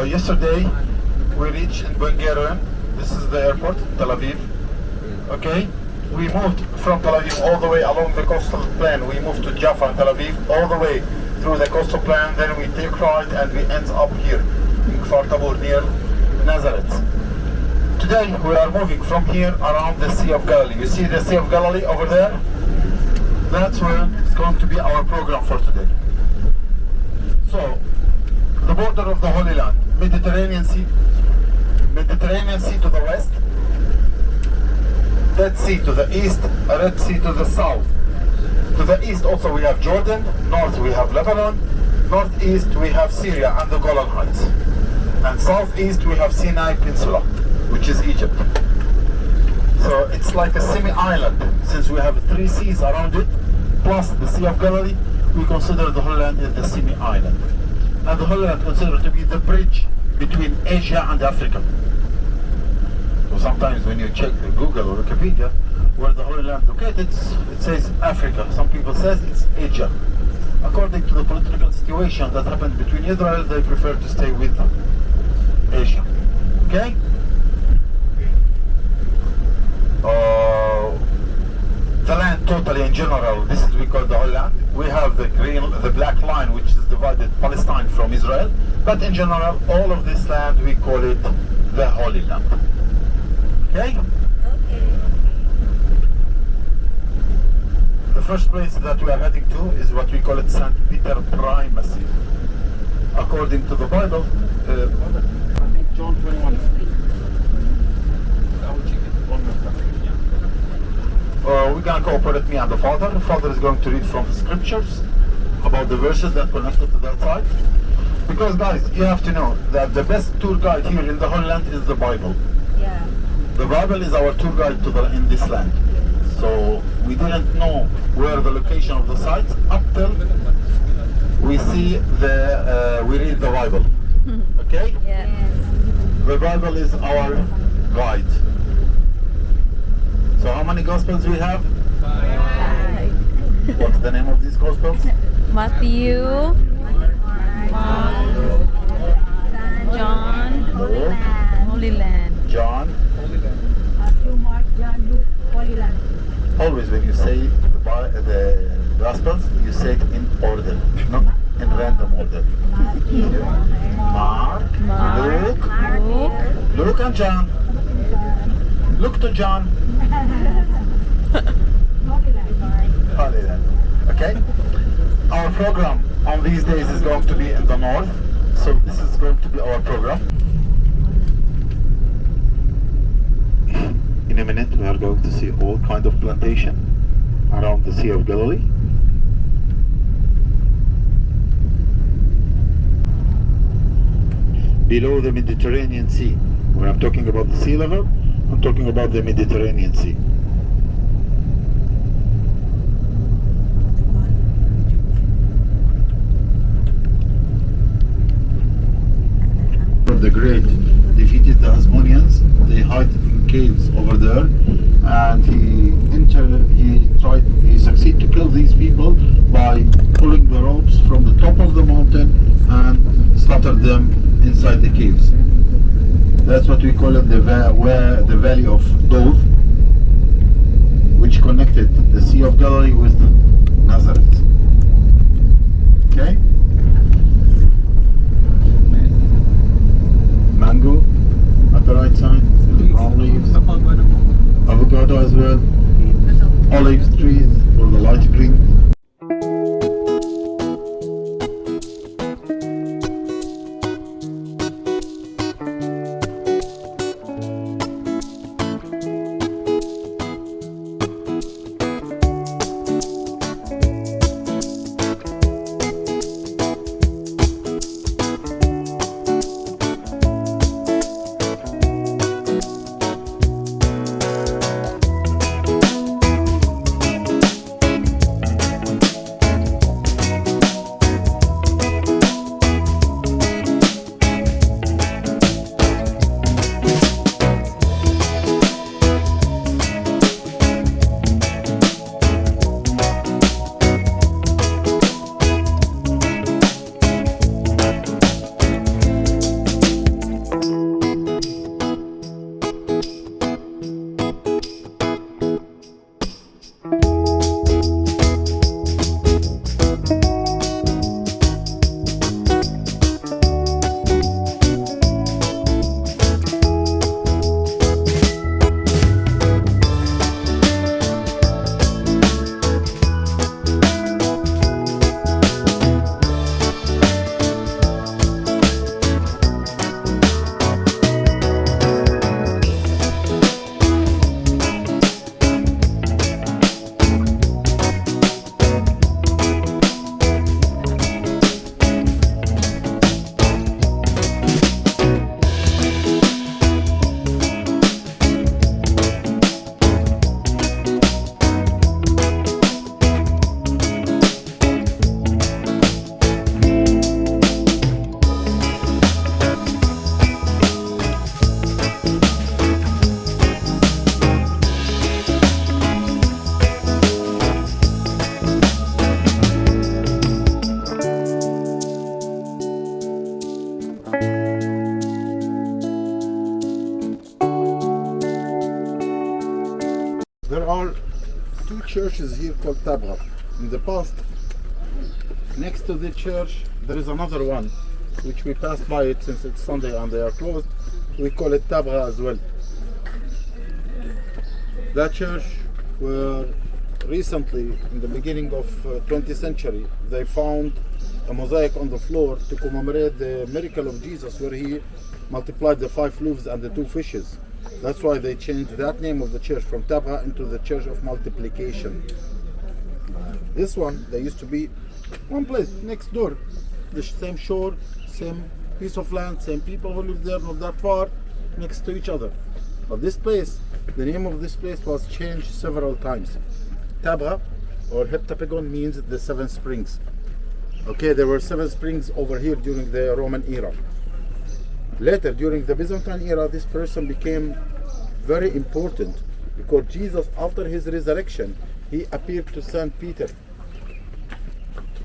Yesterday we reached in Bulgaria. This is the airport, Tel Aviv. Okay, we moved from Tel Aviv all the way along the coastal plain. We moved to Jaffa and Tel Aviv all the way through the coastal plain. Then we take right and we end up here in Kfar Tabor near Nazareth. Today we are moving from here around the Sea of Galilee. You see the Sea of Galilee over there? That's where it's going to be our program for today. So, the border of the Holy Land, Mediterranean Sea to the west, Dead Sea to the east, Red Sea to the south. To the east also we have Jordan, north we have Lebanon, northeast we have Syria and the Golan Heights, and southeast we have Sinai Peninsula, which is Egypt. So it's like a semi-island, since we have 3 seas around it, plus the Sea of Galilee. We consider the Holy Land as the semi-island. And the Holy Land considered to be the bridge between Asia and Africa. So sometimes when you check Google or Wikipedia, where the Holy Land located, it says Africa. Some people say it's Asia. According to the political situation that happened between Israel, they prefer to stay with Asia. Okay? The land totally in general, this is we call the Holy Land. We have the black line which is divided Palestine from Israel, but in general all of this land we call it the Holy Land. Okay? Okay. The first place that we are heading to is what we call it Saint Peter Primacy. According to the Bible, I think John 21. We're going to cooperate me and the Father. The Father is going to read from the scriptures about the verses that connected to that side. Because guys, you have to know that the best tour guide here in the Holy Land is the Bible. Yeah. The Bible is our tour guide in this land. So we didn't know where the location of the sites up till we see we read the Bible. Okay? Yes. The Bible is our guide. So how many Gospels we have? 5. What's the name of these Gospels? Matthew, Mark, John, Luke, Holy Land. John. Matthew, Mark, John, Luke, Holy Land. Always when you say the Gospels, you say it in order, not in random order. Mark, Luke and John. Luke to John. Holy Land. Okay? Our program on these days is going to be in the north, so this is going to be our program. In a minute we are going to see all kind of plantation around the Sea of Galilee. Below the Mediterranean Sea. When I'm talking about the sea level, I'm talking about the Mediterranean Sea. The Great defeated the Hasmoneans. They hid in caves over there, and he succeeded to kill these people by pulling the ropes from the top of the mountain and slaughtered them inside the caves. That's what we call it the Valley of Dove, which connected the Sea of Galilee with Nazareth. Okay? Mango at the right side, with the brown leaves, avocado as well, olive trees for the light green. church is here called Tabgha. In the past, next to the church, there is another one, which we passed by it since it's Sunday and they are closed. We call it Tabgha as well. That church were recently, in the beginning of 20th century, they found a mosaic on the floor to commemorate the miracle of Jesus where he multiplied the 5 loaves and the 2 fishes. That's why they changed that name of the church from Tabgha into the Church of Multiplication. This one, there used to be one place next door, the same shore, same piece of land, same people who live there, not that far, next to each other. But this place, the name of this place was changed several times. Tabgha or Heptapegon means the 7 springs. Okay, there were 7 springs over here during the Roman era. Later, during the Byzantine era, this person became very important because Jesus, after his resurrection, he appeared to Saint Peter.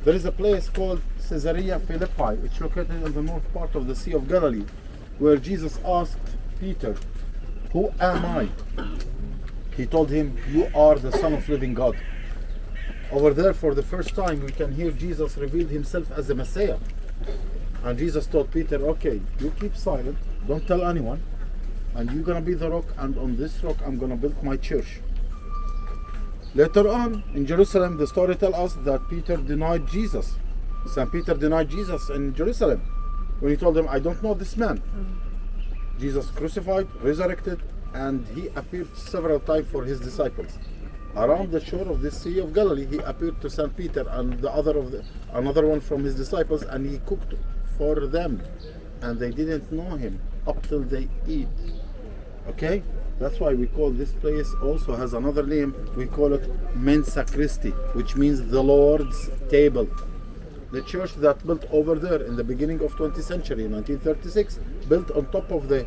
There is a place called Caesarea Philippi, which is located in the north part of the Sea of Galilee, where Jesus asked Peter, "Who am I?" He told him, "You are the Son of living God." Over there, for the first time, we can hear Jesus reveal himself as the Messiah. And Jesus told Peter, "Okay, you keep silent, don't tell anyone, and you're gonna be the rock, and on this rock I'm gonna build my church." Later on, in Jerusalem, the story tells us that Peter denied Jesus. St. Peter denied Jesus in Jerusalem when he told him, "I don't know this man." Jesus crucified, resurrected, and he appeared several times for his disciples. Around the shore of the Sea of Galilee, he appeared to St. Peter and another one from his disciples, and he cooked for them, and they didn't know him up till they eat. Okay, that's why we call this place, also has another name. We call it Mensa Christi, which means the Lord's table. The church that built over there in the beginning of 20th century, 1936, built on top of the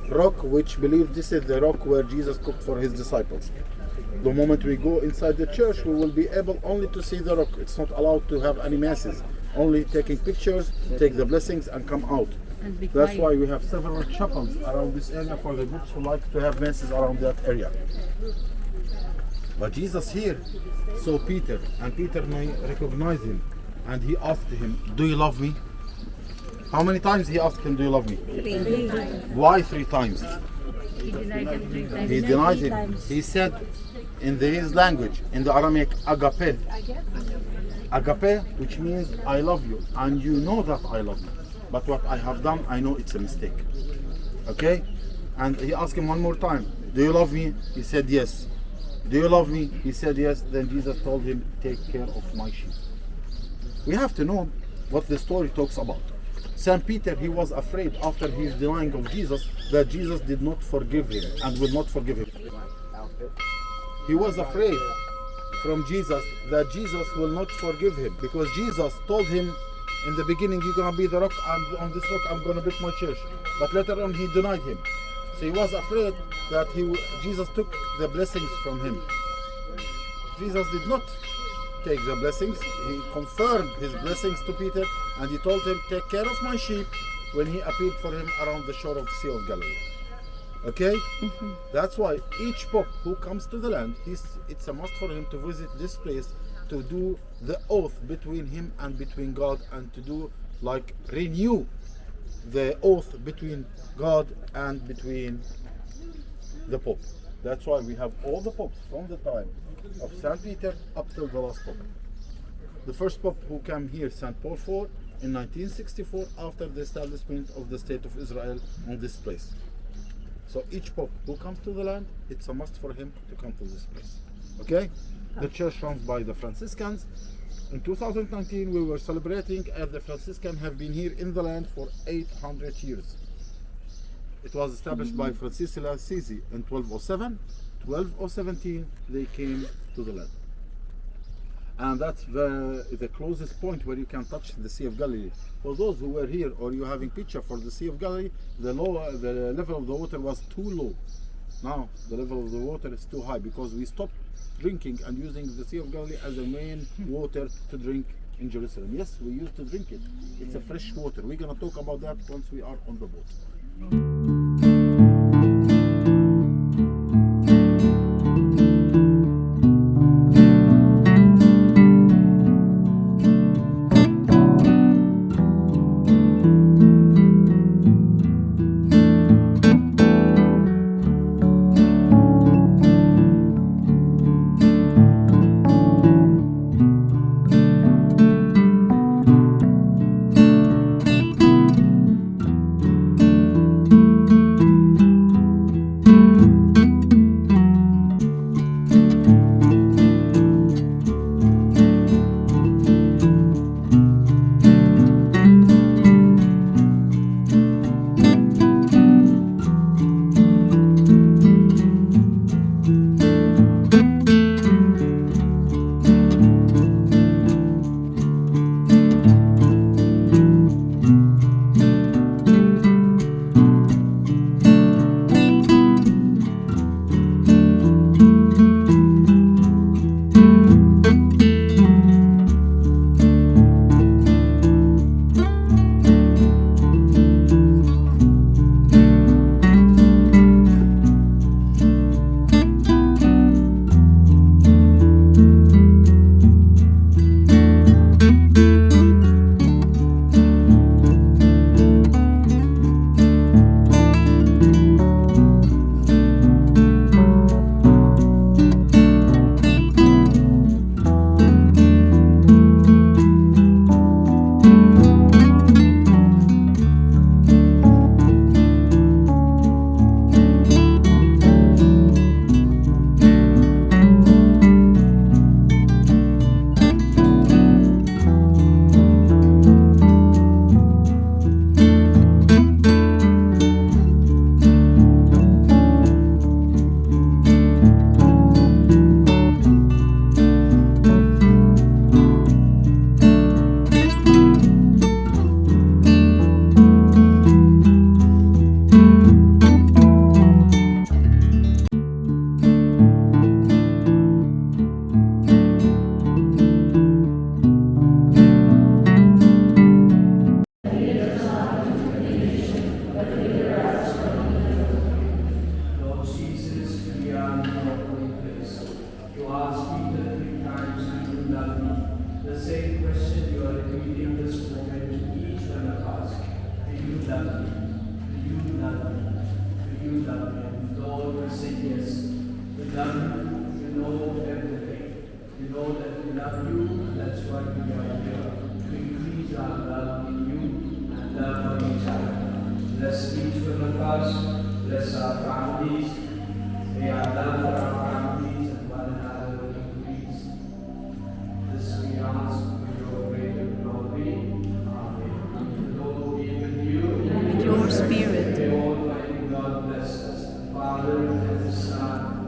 rock, which believed this is the rock where Jesus cooked for his disciples. The moment we go inside the church, we will be able only to see the rock. It's not allowed to have any masses, only taking pictures, take the blessings and come out. That's why we have several chapels around this area for the groups who like to have masses around that area. But Jesus here saw Peter, and Peter recognized him, and he asked him, "Do you love me?" How many times he asked him, "Do you love me?" 3. Why 3 times? He denied him 3 times. He denied him. He said in his language, in the Aramaic, agape. Agape, which means I love you, and you know that I love you. But what I have done, I know it's a mistake. Okay? And he asked him one more time, "Do you love me?" He said yes. "Do you love me?" He said yes. Then Jesus told him, "Take care of my sheep." We have to know what the story talks about. Saint Peter, he was afraid after his denying of Jesus that Jesus did not forgive him and will not forgive him. He was afraid from Jesus that Jesus will not forgive him, because Jesus told him in the beginning, "You're going to be the rock, and on this rock I'm going to build my church." But later on he denied him. So he was afraid that Jesus took the blessings from him. Jesus did not take the blessings. He confirmed his blessings to Peter, and he told him, "Take care of my sheep," when he appeared for him around the shore of the Sea of Galilee. Okay? That's why each pope who comes to the land, it's a must for him to visit this place to do the oath between him and between God, and to do renew the oath between God and between the Pope. That's why we have all the popes from the time of Saint Peter up till the last Pope. The first Pope who came here, Saint Paul IV, in 1964, after the establishment of the State of Israel on this place. So each Pope who comes to the land, it's a must for him to come to this place. Okay? The church runs by the Franciscans. In 2019, we were celebrating as the Franciscans have been here in the land for 800 years. It was established by Franciscan Assisi in 1207. 1217, they came to the land. And that's the closest point where you can touch the Sea of Galilee. For those who were here, or you're having picture for the Sea of Galilee, the level of the water was too low. Now the level of the water is too high because we stopped drinking and using the Sea of Galilee as the main water to drink in Jerusalem. Yes, we used to drink it. It's a fresh water. We're going to talk about that once we are on the boat. yes. We love you. You know everything. You know that we love you, and that's why we are here, to increase our love in you and love for each other. Bless each one of us. Bless our families. May our love for our families and one another increase. This we ask for your great glory. Amen. The Lord be with you. And with your spirit. May Almighty God bless us, the Father and the Son